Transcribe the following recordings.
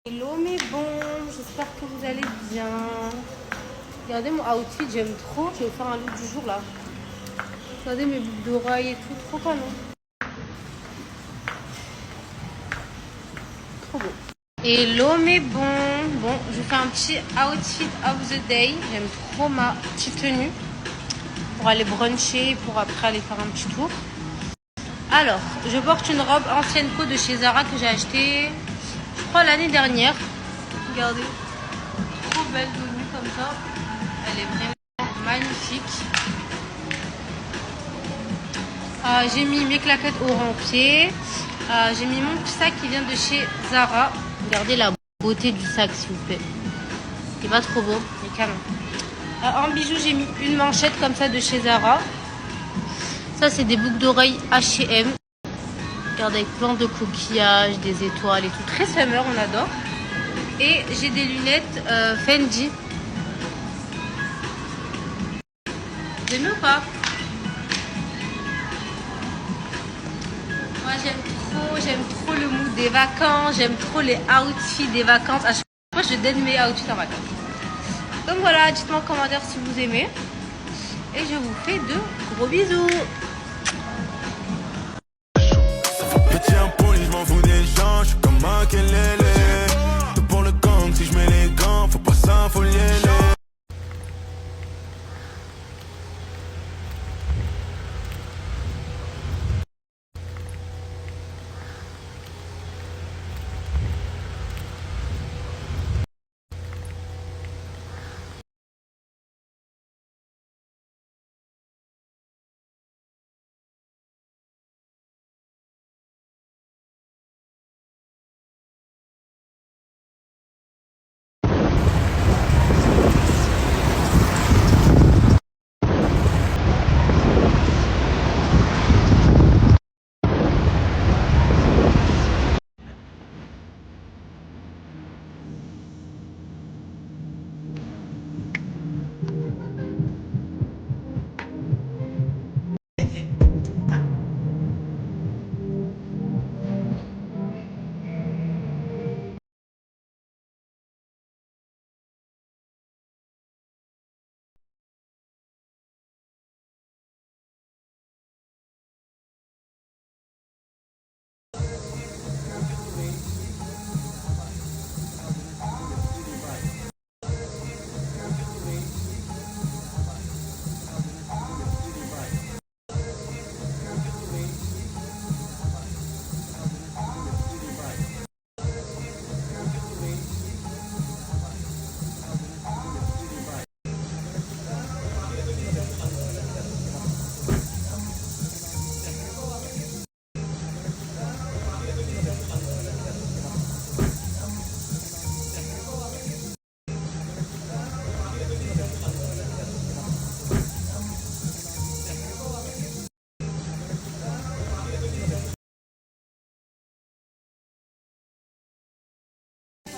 Hello mes bons, j'espère que vous allez bien. Regardez mon outfit, j'aime trop. Je vais faire un look du jour là. Regardez mes boucles d'oreilles et tout, trop canon. Trop beau. Hello mes bons. Bon, je fais un petit outfit of the day. J'aime trop ma petite tenue pour aller bruncher, pour après aller faire un petit tour. Alors, je porte une robe ancienne co de chez Zara que j'ai achetée, je crois, l'année dernière. Regardez, trop belle de nuit comme ça. Elle est vraiment magnifique. J'ai mis mes claquettes au rang-pied. J'ai mis mon petit sac qui vient de chez Zara. Regardez la beauté du sac, s'il vous plaît. Il est pas trop beau, il est canon. En bijoux, j'ai mis une manchette comme ça de chez Zara. Ça, c'est des boucles d'oreilles H&M. Regardez, avec plein de coquillages, des étoiles et tout. Très summer, on adore. Et j'ai des lunettes Fendi. Vous aimez ou pas? Moi, j'aime trop le mood des vacances. J'aime trop les outfits des vacances. À chaque fois, je donne mes outfits en vacances. Donc voilà, dites-moi en commentaire si vous aimez. Et je vous fais de gros bisous. Petit impoli, je m'en fous des gens, je suis comme Makelele. Tout pour le gang, si je mets les gants, faut pas s'affoler.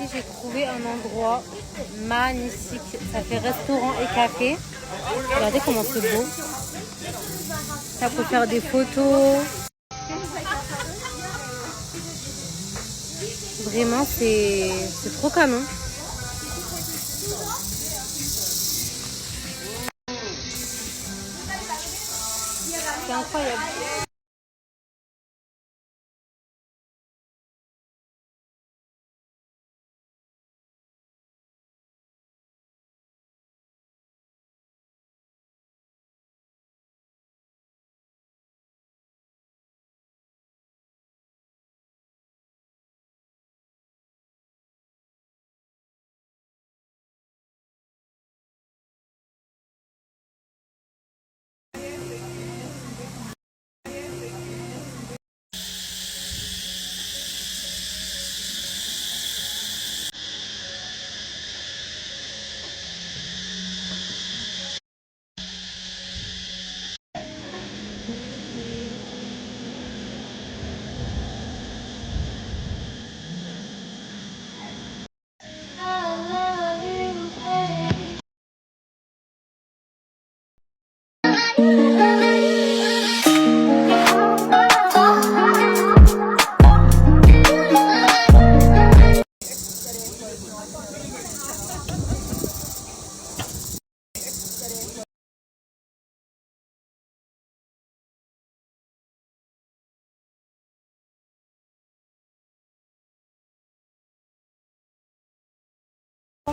Ici, j'ai trouvé un endroit magnifique. Ça fait restaurant et café. Regardez comment c'est beau. Ça peut faire des photos. Vraiment, c'est trop canon. C'est incroyable.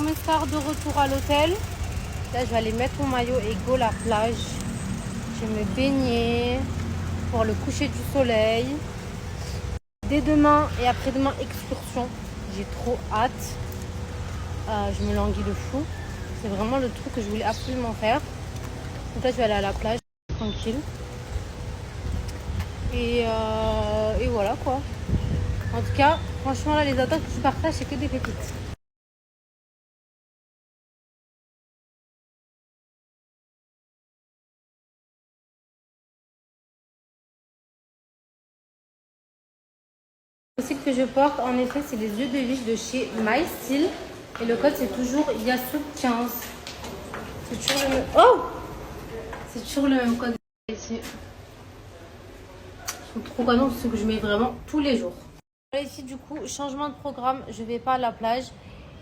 Promestar de retour à l'hôtel. Là, je vais aller mettre mon maillot et go la plage. Je vais me baigner pour le coucher du soleil. Dès demain et après-demain, excursion. J'ai trop hâte. Je me languis de fou. C'est vraiment le truc que je voulais absolument faire. Donc là, je vais aller à la plage, tranquille. Et voilà quoi. En tout cas, franchement, là, les attaques que je partage, c'est que des pépites. Le style que je porte, en effet, c'est les yeux de vis de chez My Style. Et le code, c'est toujours Yasu15. C'est toujours le même. Oh! C'est toujours le même code ici. Je suis trop contente, c'est ce que je mets vraiment tous les jours. Là, ici, du coup, changement de programme. Je vais pas à la plage.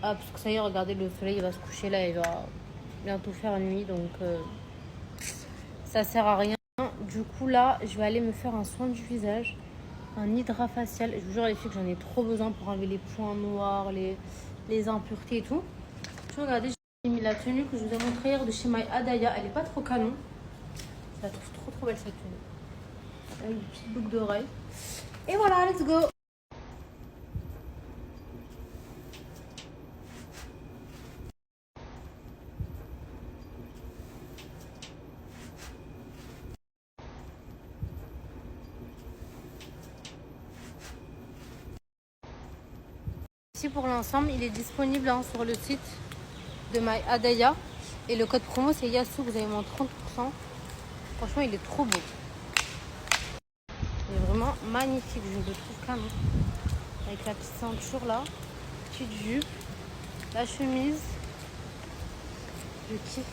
Parce que ça y est, regardez, le soleil il va se coucher là. Il va bientôt faire nuit. Donc, ça sert à rien. Du coup, là, je vais aller me faire un soin du visage. Un hydrafacial. Je vous jure, les filles, que j'en ai trop besoin pour enlever les points noirs, les impuretés et tout. Je regardez, j'ai mis la tenue que je vous ai montrée hier de chez My Adaya. Elle est pas trop canon. Je la trouve trop belle cette tenue. Avec une petite boucle d'oreille. Et voilà, let's go. Ici pour l'ensemble, il est disponible sur le site de My Adaya. Et le code promo c'est Yasu, vous avez moins 30%. Franchement, il est trop beau. Il est vraiment magnifique, je le trouve canon. Avec la petite ceinture là, petite jupe, la chemise. Je kiffe.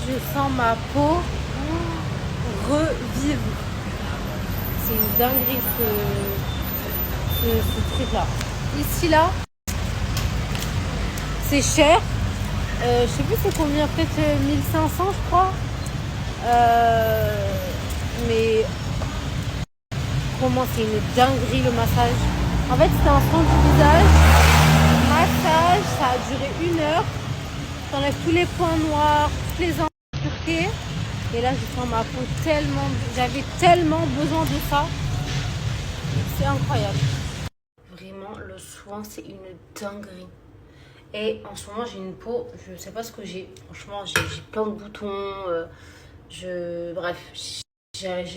je sens ma peau revivre. C'est une dinguerie ce truc là. Ici là, c'est cher. Je sais plus c'est combien, peut-être 1500 je crois. Mais comment c'est une dinguerie le massage. En fait c'était un soin du visage. Massage, ça a duré 1 heure. T'enlèves tous les points noirs, toutes les impuretés. Et là je sens ma peau tellement. J'avais tellement besoin de ça. C'est incroyable. Vraiment le soin c'est une dinguerie. Et en ce moment j'ai une peau, je sais pas ce que j'ai. Franchement j'ai plein de boutons. Bref,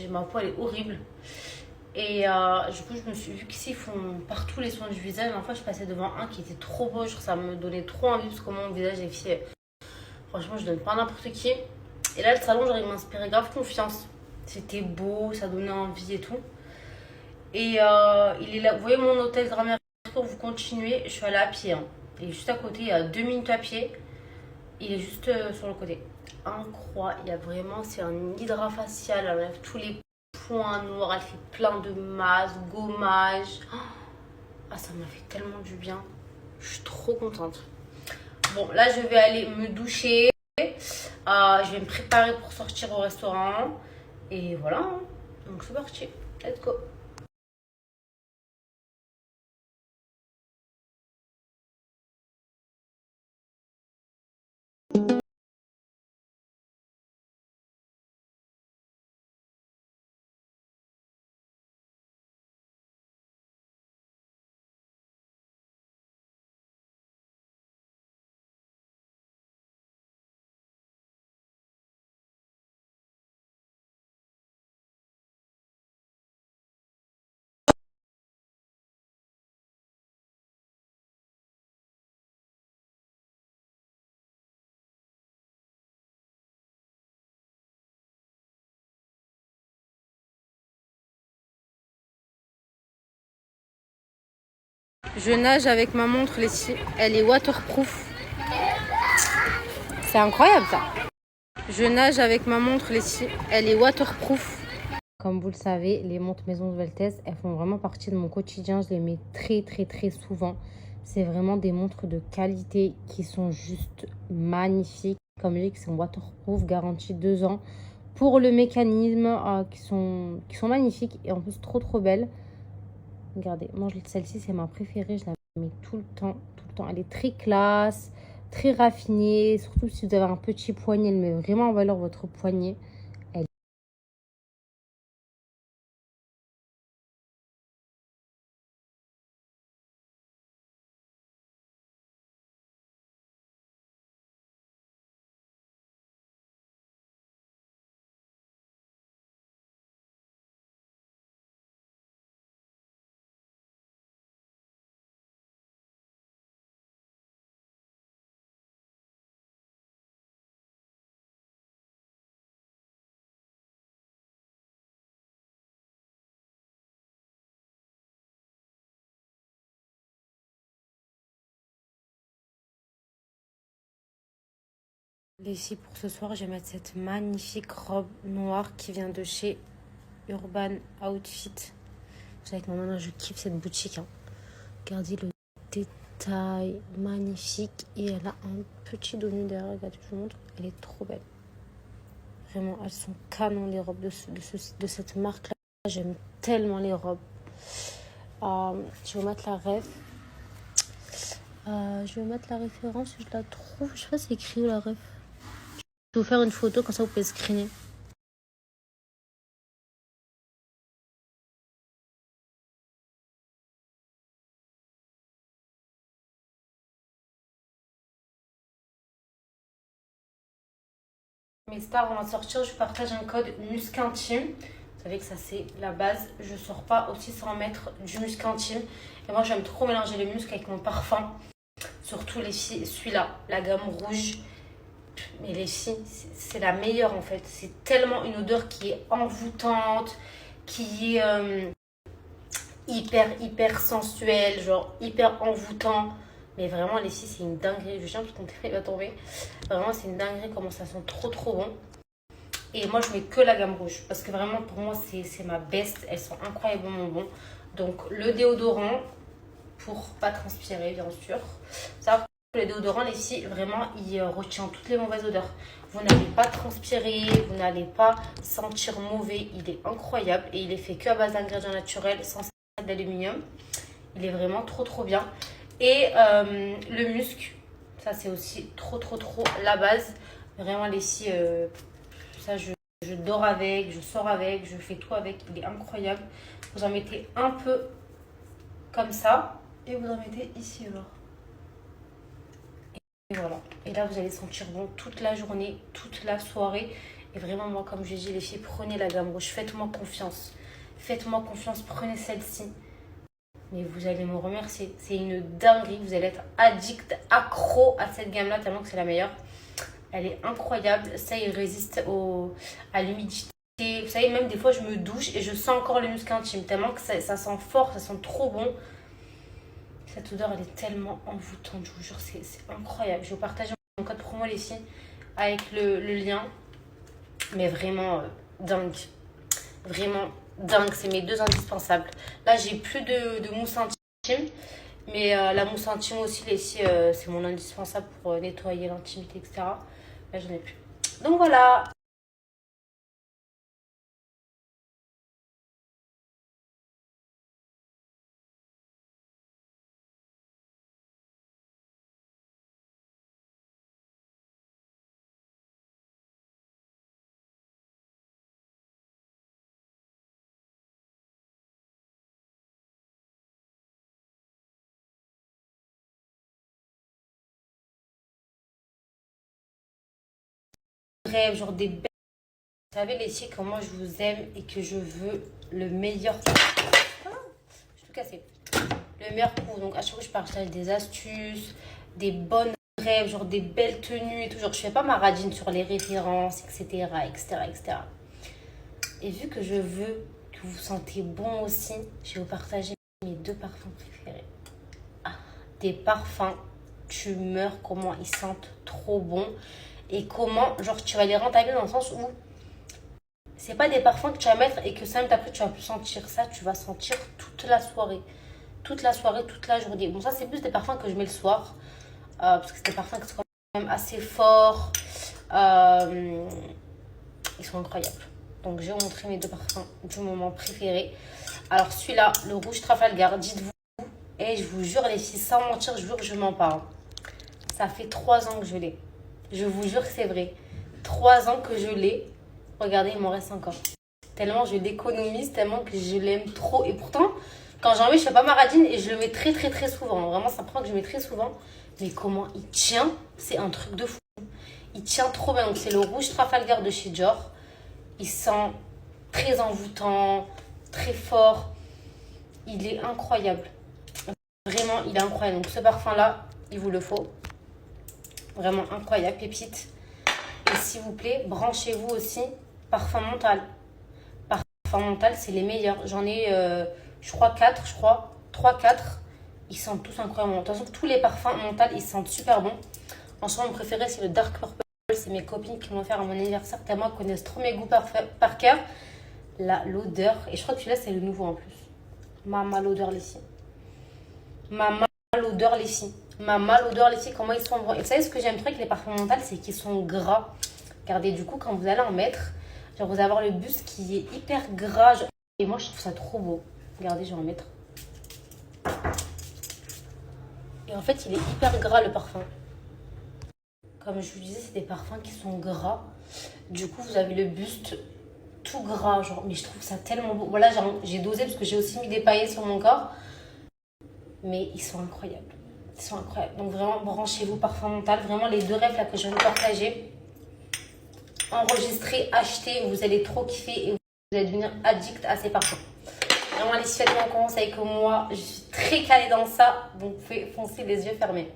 ma peau elle est horrible. Et du coup je me suis vu qu'ici ils font partout les soins du visage. En fait je passais devant un qui était trop beau, ça me donnait trop envie parce que mon visage est filles. Franchement je donne pas à n'importe qui. Et là le salon genre il m'inspirait grave confiance. C'était beau, ça donnait envie et tout. Et il est là, vous voyez mon hôtel grand-mère, quand vous continuez, je suis allée à pied. Hein. Il est juste à côté, il y a 2 minutes à pied. Il est juste sur le côté. Incroyable, il y a vraiment, c'est un hydrafacial, elle enlève tous les points noirs, elle fait plein de masques, gommage. Ah, ça m'a fait tellement du bien. Je suis trop contente. Bon, là, je vais aller me doucher. Je vais me préparer pour sortir au restaurant. Et voilà. Hein. Donc, c'est parti. Let's go. Je nage avec ma montre, elle est waterproof. C'est incroyable ça. Je nage avec ma montre, elle est waterproof. Comme vous le savez, les montres Maison Sveltes, elles font vraiment partie de mon quotidien. Je les mets très souvent. C'est vraiment des montres de qualité qui sont juste magnifiques. Comme je dis, qui sont waterproof, garantie 2 ans. Pour le mécanisme, qui sont magnifiques et en plus trop belles. Regardez, moi celle-ci c'est ma préférée, je la mets tout le temps. Elle est très classe, très raffinée, surtout si vous avez un petit poignet, elle met vraiment en valeur votre poignet. Ici pour ce soir, je vais mettre cette magnifique robe noire qui vient de chez Urban Outfit. Vous savez que maintenant je kiffe cette boutique. Hein. Regardez le détail magnifique et elle a un petit dos nu derrière. Regardez, je vous montre. Elle est trop belle. Vraiment, elles sont canon les robes de cette marque-là. J'aime tellement les robes. Je vais vous mettre la ref. Je vais mettre la référence si je la trouve. Je sais pas si c'est écrit où la ref. Je vais vous faire une photo, comme ça vous pouvez screener. Mes stars, on va sortir, je partage un code musc intime. Vous savez que ça c'est la base. Je sors pas aussi sans mettre du musc intime. Et moi j'aime trop mélanger les muscles avec mon parfum. Surtout les filles, celui-là, la gamme rouge. Mais les filles, c'est la meilleure en fait. C'est tellement une odeur qui est envoûtante, qui est hyper sensuelle, genre hyper envoûtant. Mais vraiment, les filles, c'est une dinguerie. Je viens parce que mon téléphone va tomber. Vraiment, c'est une dinguerie comment ça sent trop trop bon. Et moi, je mets que la gamme rouge. Parce que vraiment, pour moi, c'est ma best. Elles sont incroyablement bon. Donc, le déodorant, pour pas transpirer, bien sûr. Ça, le déodorant, les filles, vraiment, il retient toutes les mauvaises odeurs. Vous n'allez pas transpirer, vous n'allez pas sentir mauvais. Il est incroyable et il est fait que à base d'ingrédients naturels, sans d'aluminium. Il est vraiment trop trop bien. Et le musc, ça c'est aussi trop trop trop la base. Vraiment les filles, ça je dors avec, je sors avec, je fais tout avec. Il est incroyable. Vous en mettez un peu comme ça et vous en mettez ici alors. Et voilà. Et là vous allez sentir bon toute la journée, toute la soirée. Et vraiment moi comme je dis les filles, prenez la gamme rouge, faites-moi confiance. Faites-moi confiance, prenez celle-ci. Mais vous allez me remercier. C'est une dinguerie. Vous allez être addict, accro à cette gamme-là, tellement que c'est la meilleure. Elle est incroyable. Ça, il résiste à l'humidité. Vous savez, même des fois, je me douche et je sens encore le muscle intime. Tellement que ça sent fort, ça sent trop bon. Cette odeur, elle est tellement envoûtante. Je vous jure, c'est incroyable. Je vais vous partager mon code promo, les filles, avec le lien. Mais vraiment dingue. Vraiment dingue, c'est mes 2 indispensables. Là, j'ai plus de mousse intime, mais la mousse intime aussi, les filles, c'est mon indispensable pour nettoyer l'intimité, etc. Là, j'en ai plus. Donc voilà. Rêve, genre des belles. Vous savez, les filles, comment je vous aime et que je veux le meilleur. Ah, je suis tout cassée. Le meilleur pour. Donc, à chaque fois, je partage des astuces, des bonnes rêves, genre des belles tenues et tout. Genre, je fais pas ma radine sur les références, etc., etc., etc. Et vu que je veux que vous vous sentez bon aussi, je vais vous partager mes 2 parfums préférés. Ah, des parfums, tu meurs, comment ils sentent trop bon. Et comment, genre, tu vas les rentabiliser dans le sens où c'est pas des parfums que tu vas mettre et que 5 minutes après, tu vas plus sentir ça. Tu vas sentir toute la soirée. Toute la soirée, toute la journée. Bon, ça, c'est plus des parfums que je mets le soir. Parce que c'est des parfums qui sont quand même assez forts. Ils sont incroyables. Donc, je vais vous montrer mes 2 parfums du moment préférés. Alors, celui-là, le rouge Trafalgar, dites-vous. Et je vous jure, les filles, sans mentir, je vous jure que je m'en parle. Ça fait 3 ans que je l'ai. Je vous jure que c'est vrai. 3 ans que je l'ai. Regardez, il m'en reste encore. Tellement je l'économise, tellement que je l'aime trop. Et pourtant, quand j'en mets, je fais pas ma radine et je le mets très très très souvent. Vraiment, ça prend que je mets très souvent. Mais comment il tient, c'est un truc de fou. Il tient trop bien. Donc, c'est le rouge Trafalgar de chez Dior. Il sent très envoûtant, très fort. Il est incroyable. Vraiment, il est incroyable. Donc, ce parfum-là, il vous le faut. Vraiment incroyable, pépite. Et s'il vous plaît, branchez-vous aussi parfum mental. Parfum mental, c'est les meilleurs. J'en ai, je crois, 4, je crois. 3-4. Ils sentent tous incroyablement. De toute façon, tous les parfums mentaux, ils sentent super bon. Franchement, mon préféré, c'est le Dark Purple. C'est mes copines qui m'ont offert à mon anniversaire. Tellement elles connaissent trop mes goûts par cœur. Là, l'odeur. Et je crois que celui-là, c'est le nouveau en plus. Maman, l'odeur, les filles. Maman, l'odeur, les filles. Maman, l'odeur, les filles, comment ils sont bons. Et vous savez, ce que j'aime trop avec les parfums mentaux, c'est qu'ils sont gras. Regardez, du coup, quand vous allez en mettre, genre, vous allez avoir le buste qui est hyper gras. Et moi, je trouve ça trop beau. Regardez, je vais en mettre. Et en fait, il est hyper gras, le parfum. Comme je vous disais, c'est des parfums qui sont gras. Du coup, vous avez le buste tout gras. Genre, mais je trouve ça tellement beau. Voilà, j'ai dosé parce que j'ai aussi mis des paillettes sur mon corps. Mais ils sont incroyables. Ils sont incroyables. Donc vraiment, branchez-vous parfum mental. Vraiment, les 2 rêves là que je viens de partager. Enregistrez, achetez. Vous allez trop kiffer et vous allez devenir addict à ces parfums. Vraiment, les filles, faites-moi confiance avec moi. Je suis très calée dans ça. Donc, vous pouvez foncer les yeux fermés.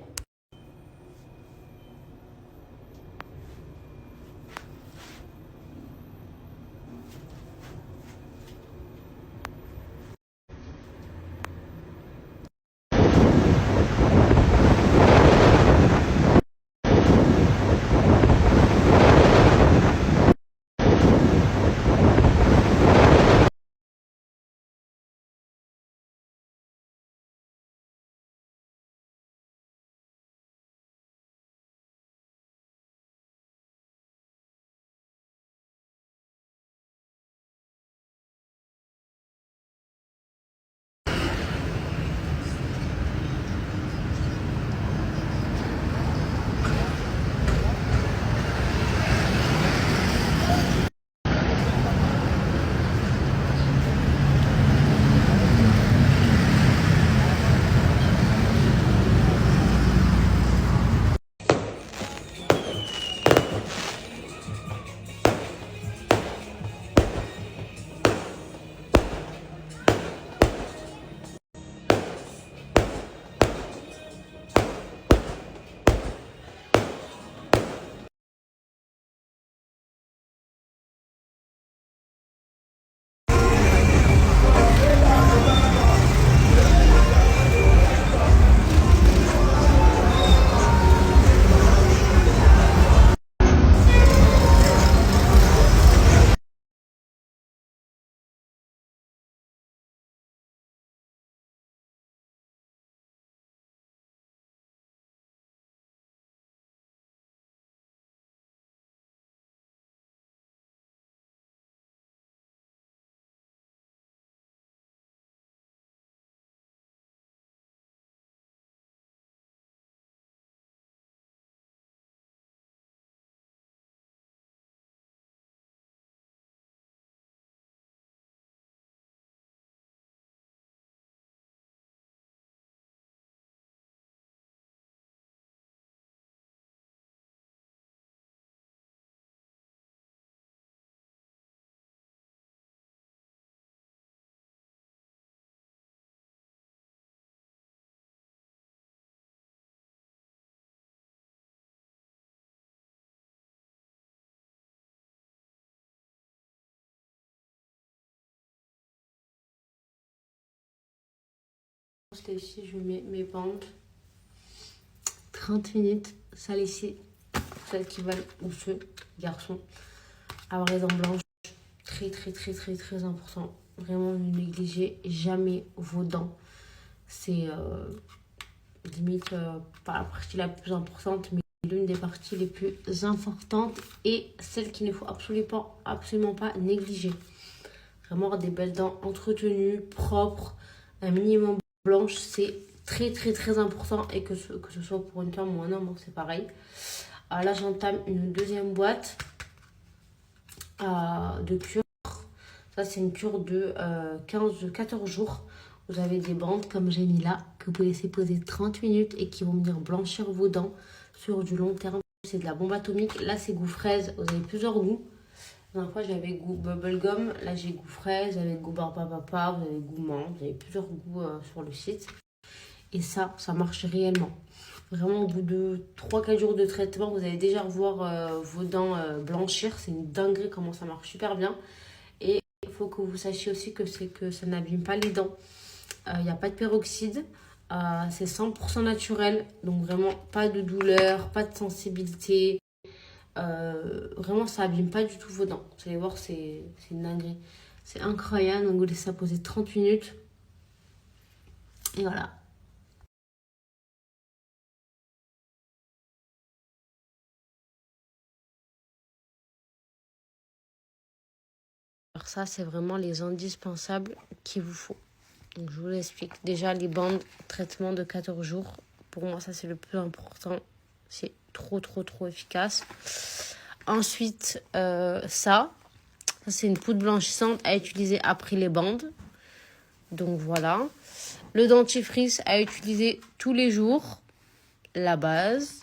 Là ici, je mets mes bandes. 30 minutes, ça ici, celles qui veulent, ou ceux, garçons, avoir les dents blanches. Très, très, très, très, très important. Vraiment, ne négligez jamais vos dents. C'est limite pas la partie la plus importante, mais l'une des parties les plus importantes et celle qu'il ne faut absolument pas négliger. Vraiment avoir des belles dents entretenues, propres, un minimum blanche, c'est très très très important, et que ce soit pour une femme ou un homme, c'est pareil. Là j'entame une deuxième boîte de cure. Ça c'est une cure de 14 jours. Vous avez des bandes comme j'ai mis là, que vous pouvez laisser poser 30 minutes et qui vont venir blanchir vos dents sur du long terme. C'est de la bombe atomique. Là c'est goût fraise, vous avez plusieurs goûts. La dernière fois j'avais goût bubblegum, là j'ai goût fraise, avec goût barbapapa, vous avez goût menthe, vous avez plusieurs goûts sur le site. Et ça marche réellement. Vraiment, au bout de 3-4 jours de traitement, vous allez déjà revoir vos dents blanchir. C'est une dinguerie comment ça marche super bien. Et il faut que vous sachiez aussi que ça n'abîme pas les dents. Il n'y a pas de peroxyde. C'est 100% naturel. Donc vraiment, pas de douleur, pas de sensibilité. Vraiment, ça n'abîme pas du tout vos dents. Vous allez voir, c'est une dinguerie. C'est incroyable. Donc vous laissez ça poser 30 minutes. Et voilà. Alors ça, c'est vraiment les indispensables qu'il vous faut. Donc je vous l'explique. Déjà, les bandes, traitement de 14 jours. Pour moi, ça, c'est le plus important. C'est trop, trop, trop efficace. Ensuite, ça c'est une poudre blanchissante à utiliser après les bandes. Donc voilà. Le dentifrice à utiliser tous les jours. La base.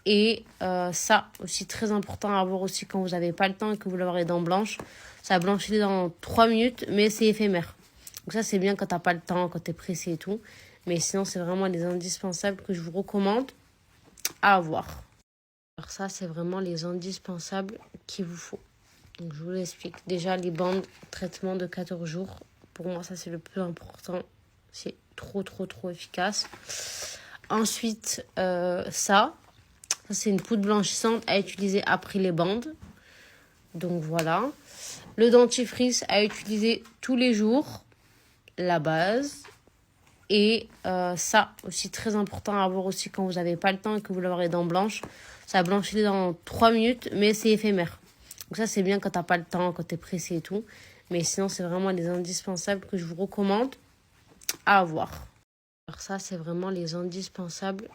Et ça, aussi très important à avoir aussi quand vous n'avez pas le temps et que vous voulez avoir les dents blanches. Ça blanchit dans 3 minutes, mais c'est éphémère. Donc ça, c'est bien quand tu n'as pas le temps, quand tu es pressé et tout. Mais sinon, c'est vraiment les indispensables que je vous recommande à avoir. Alors ça, c'est vraiment les indispensables qu'il vous faut. Donc je vous l'explique. Déjà, les bandes, traitement de 14 jours. Pour moi, ça, c'est le plus important. C'est trop, trop, trop efficace. Ensuite, ça c'est une poudre blanchissante à utiliser après les bandes. Donc voilà. Le dentifrice à utiliser tous les jours. La base. Et ça, aussi très important à avoir aussi quand vous n'avez pas le temps et que vous voulez avoir les dents blanches. Ça blanchit dans 3 minutes, mais c'est éphémère. Donc ça, c'est bien quand tu n'as pas le temps, quand tu es pressé et tout. Mais sinon, c'est vraiment les indispensables que je vous recommande à avoir. Alors ça, c'est vraiment les indispensables